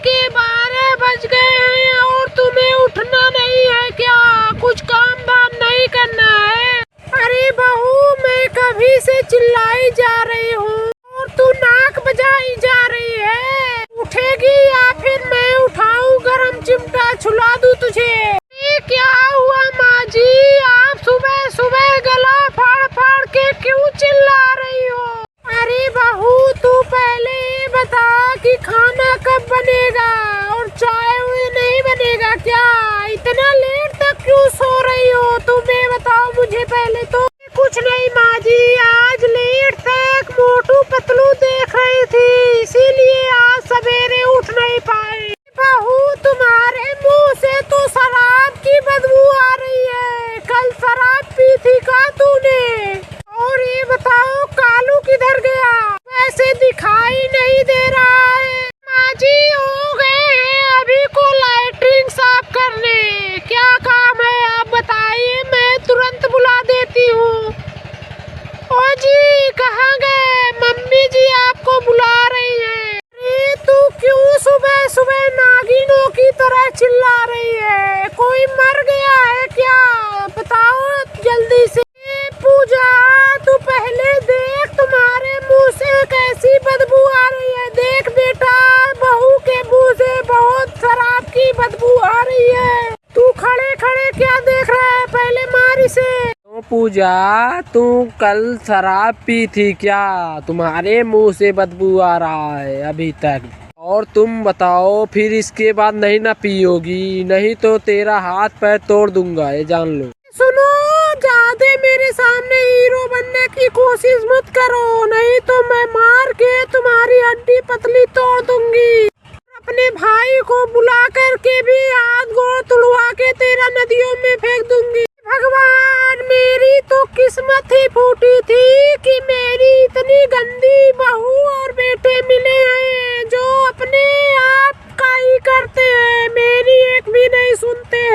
के 12 बज गए हैं और तुम्हें उठना नहीं है क्या? कुछ काम धाम नहीं करना है? अरे बहू, मैं कभी से चिल्लाई जा रही हूँ और तू नाक बजाई जा रही है। उठेगी या फिर मैं उठाऊं गरम चिमटा छुला दूं तुझे? ये क्या हुआ माँ जी, आप सुबह सुबह गला फाड़ फाड़ के क्यों चिल्ला रही हो? अरे बहू, तू पहले ये बता कि खाना कब बनेगा और चाय नहीं बनेगा क्या? इतना लेट तक क्यों सो रही हो? तुम्हें बताओ मुझे पहले तो। कुछ नहीं माँ जी, आज लेट तक मोटू पतलू देख रही थी, इसीलिए आज सवेरे उठ नहीं पाई। बहू, तुम्हारे मुंह से तो शराब की बदबू आ रही है। कल शराब पी थी का तूने? और ये बताओ कालू किधर गया? वैसे दिखाई नहीं दे रहा है। माँ जी हो गए हैं अभी को लाइटिंग साफ करने। क्या काम है आप बताइए, मैं तुरंत बुला देती हूँ। ओ जी, कहाँ गए? मम्मी जी आपको बुला रही हैं। अरे तू क्यों सुबह सुबह नागिनों की तरह चिल्ला रही है? कोई मर गया है क्या? बताओ जल्दी से। पूजा, तू पहले देख तुम्हारे मुंह से कैसी बदबू आ रही है। देख बेटा, बहू के मुंह से बहुत शराब की बदबू आ रही है। तू खड़े खड़े क्या देख रहा है? पहले मार इसे। पूजा, तू कल शराब पी थी क्या? तुम्हारे मुंह से बदबू आ रहा है अभी तक। और तुम बताओ, फिर इसके बाद नहीं ना पियोगी? नहीं तो तेरा हाथ पैर तोड़ दूंगा, ये जान लो। सुनो, ज्यादा मेरे सामने हीरो बनने की कोशिश मत करो, नहीं तो मैं मार के तुम्हारी हड्डी पतली तोड़ दूंगी। अपने भाई को बुला करके भी हाथ गोड़ तुड़वा के तेरा नदियों में फेंक दूंगी। भगवान, मेरी तो किस्मत ही फूटी थी कि मेरी इतनी गंदी बहू और बेटे मिले हैं जो अपने आप का ही करते हैं, मेरी एक भी नहीं सुनते